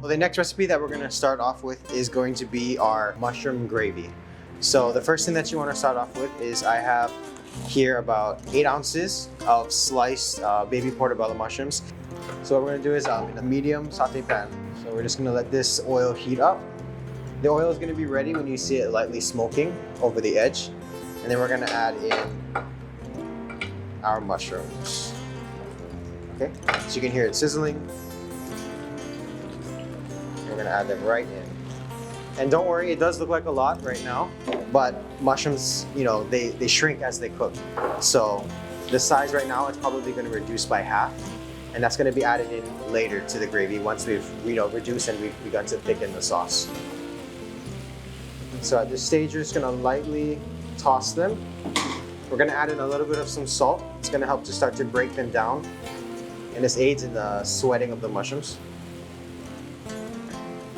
Well, the next recipe that we're gonna start off with is going to be our mushroom gravy. So the first thing that you wanna start off with is I have here about 8 ounces of sliced baby portobello mushrooms. So what we're gonna do is in a medium saute pan. So we're just gonna let this oil heat up. The oil is gonna be ready when you see it lightly smoking over the edge. And then we're gonna add in our mushrooms. Okay, so you can hear it sizzling. We're gonna add them right in. And don't worry, it does look like a lot right now, but mushrooms, you know, they shrink as they cook. So the size right now is probably gonna reduce by half, and that's gonna be added in later to the gravy once we've, you know, reduced and we've begun to thicken the sauce. So at this stage, you're just gonna lightly toss them. We're gonna add in a little bit of some salt. It's gonna help to start to break them down, and this aids in the sweating of the mushrooms.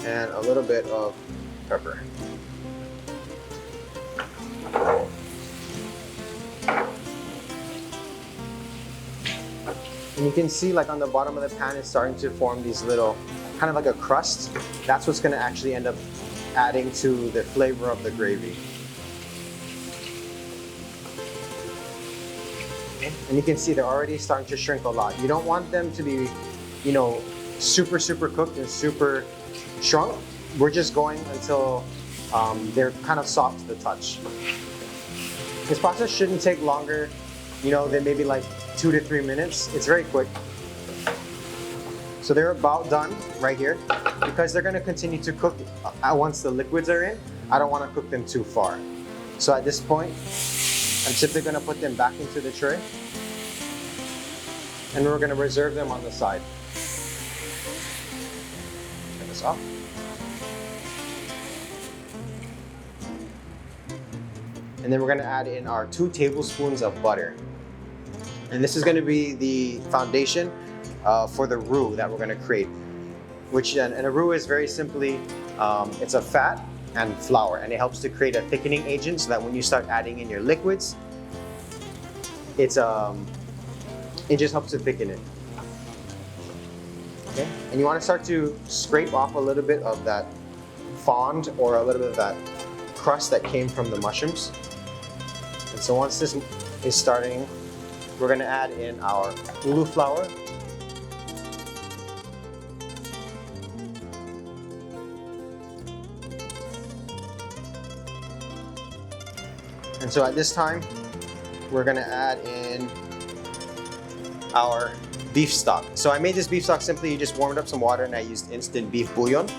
And a little bit of pepper. And you can see like on the bottom of the pan it's starting to form these little, kind of like a crust. That's what's gonna actually end up adding to the flavor of the gravy. And you can see they're already starting to shrink a lot. You don't want them to be, you know, super cooked and super shrunk. We're just going until they're kind of soft to the touch. This process shouldn't take longer, you know, than maybe like 2 to 3 minutes. It's very quick. So they're about done right here. Because they're gonna continue to cook once the liquids are in, I don't wanna cook them too far. So at this point, I'm simply gonna put them back into the tray. And we're gonna reserve them on the side. Turn this off. And then we're gonna add in our 2 tablespoons of butter. And this is gonna be the foundation for the roux that we're gonna create. And a roux is very simply, it's a fat and flour, and it helps to create a thickening agent so that when you start adding in your liquids, it just helps to thicken it. Okay, and you want to start to scrape off a little bit of that fond or a little bit of that crust that came from the mushrooms. And so once this is starting, we're going to add in our ulu flour. And so at this time, we're gonna add in our beef stock. So I made this beef stock simply, you just warmed up some water and I used instant beef bouillon.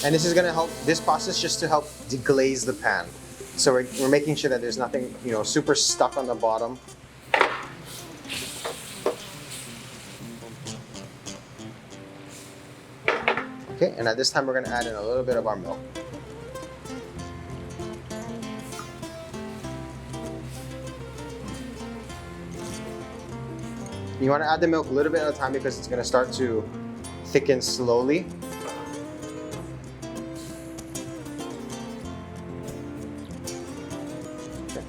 And this is gonna help, this process just to help deglaze the pan. So we're making sure that there's nothing, you know, super stuck on the bottom. Okay, and at this time we're going to add in a little bit of our milk. You want to add the milk a little bit at a time because it's going to start to thicken slowly. Okay.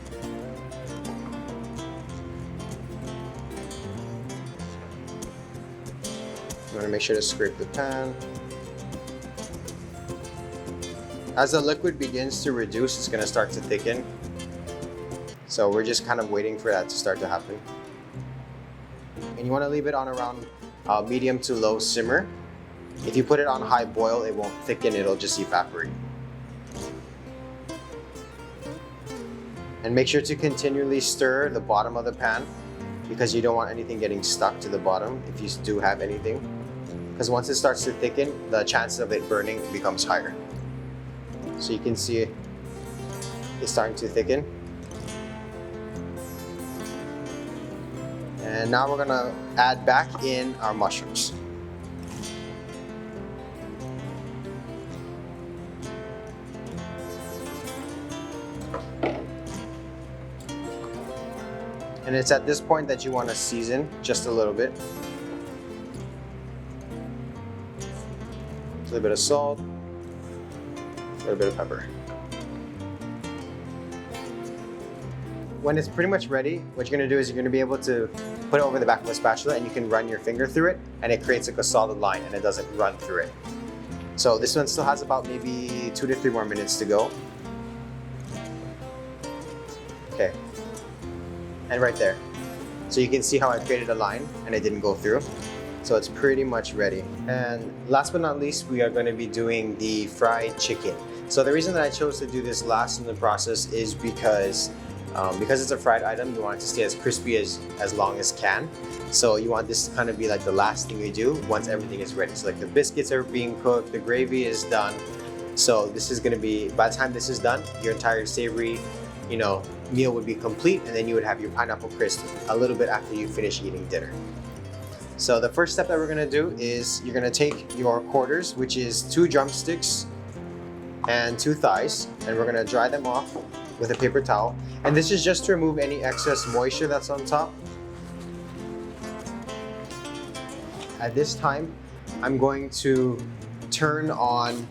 You want to make sure to scrape the pan. As the liquid begins to reduce, it's gonna start to thicken. So we're just kind of waiting for that to start to happen. And you wanna leave it on around medium to low simmer. If you put it on high boil, it won't thicken, it'll just evaporate. And make sure to continually stir the bottom of the pan because you don't want anything getting stuck to the bottom if you do have anything. Because once it starts to thicken, the chance of it burning becomes higher. So you can see it's starting to thicken. And now we're gonna add back in our mushrooms. And it's at this point that you want to season just a little bit. A little bit of salt, a little bit of pepper. when it's pretty much ready, what you're gonna do is you're gonna be able to put it over the back of a spatula and you can run your finger through it and it creates like a solid line and it doesn't run through it. So this one still has about maybe 2 to 3 more minutes to go. Okay, and right there. So you can see how I created a line and it didn't go through. So it's pretty much ready. And last but not least, we are going to be doing the fried chicken. So the reason that I chose to do this last in the process is because it's a fried item, you want it to stay as crispy as long as can. So you want this to kind of be like the last thing you do once everything is ready. So like the biscuits are being cooked, the gravy is done. So this is going to be, by the time this is done, your entire savory, meal would be complete, and then you would have your pineapple crisp a little bit after you finish eating dinner. So the first step that we're gonna do is you're gonna take your quarters, which is 2 drumsticks and 2 thighs, and we're gonna dry them off with a paper towel. And this is just to remove any excess moisture that's on top. At this time, I'm going to turn on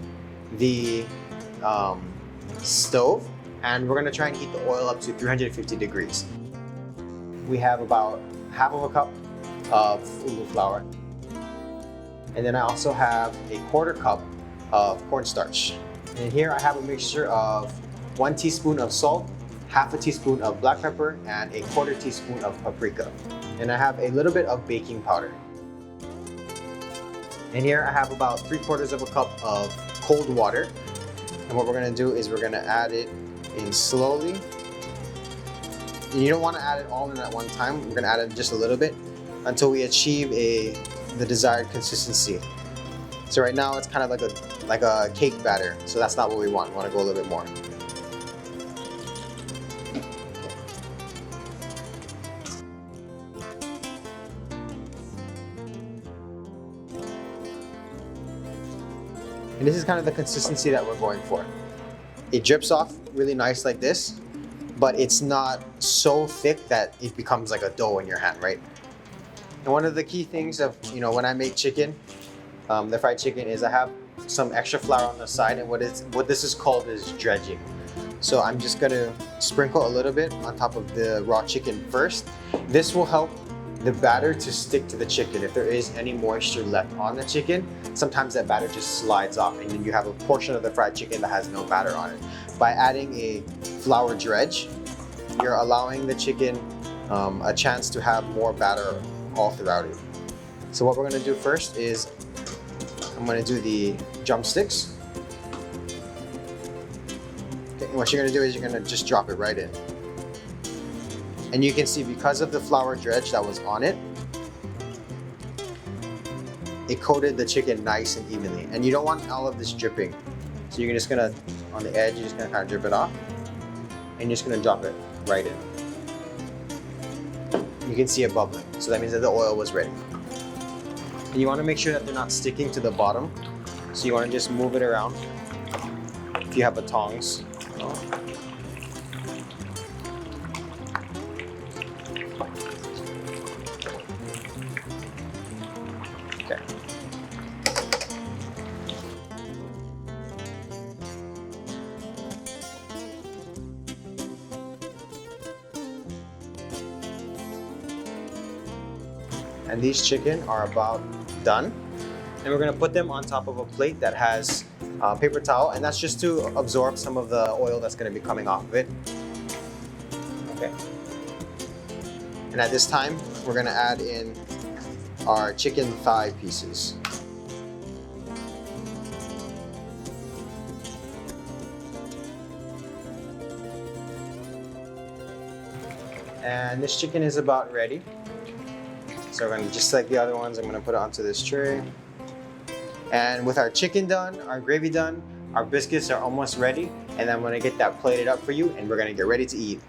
the stove, and we're gonna try and heat the oil up to 350 degrees. We have about half of a cup of ʻulu flour. And then I also have a 1/4 cup of cornstarch. And here I have a mixture of 1 teaspoon of salt, half a teaspoon of black pepper, and a 1/4 teaspoon of paprika. And I have a little bit of baking powder. And here I have about 3/4 of a cup of cold water. And what we're gonna do is we're gonna add it in slowly. And you don't want to add it all in at one time. We're going to add it just a little bit until we achieve the desired consistency. So right now it's kind of like a cake batter. So that's not what we want. We want to go a little bit more. And this is kind of the consistency that we're going for. It drips off really nice like this, but it's not so thick that it becomes like a dough in your hand, right? And one of the key things of, when I make chicken, the fried chicken, is I have some extra flour on the side, and what this is called is dredging. So I'm just gonna sprinkle a little bit on top of the raw chicken first. This will help the batter to stick to the chicken. If there is any moisture left on the chicken, sometimes that batter just slides off and then you have a portion of the fried chicken that has no batter on it. By adding a flour dredge, you're allowing the chicken a chance to have more batter all throughout it. So what we're gonna do first is I'm gonna do the drumsticks. Okay, and what you're gonna do is you're gonna just drop it right in. And you can see, because of the flour dredge that was on it, it coated the chicken nice and evenly. And you don't want all of this dripping. So you're just gonna, on the edge, you're just gonna kind of drip it off. And you're just gonna drop it right in. You can see it bubbling. So that means that the oil was ready. And you wanna make sure that they're not sticking to the bottom. So you wanna just move it around. If you have a tongs. Okay. And these chicken are about done. And we're gonna put them on top of a plate that has a paper towel, and that's just to absorb some of the oil that's gonna be coming off of it. Okay. And at this time, we're gonna add in our chicken thigh pieces. And this chicken is about ready. So we're gonna, just like the other ones, I'm gonna put it onto this tray. And with our chicken done, our gravy done, our biscuits are almost ready. And I'm gonna get that plated up for you, and we're gonna get ready to eat.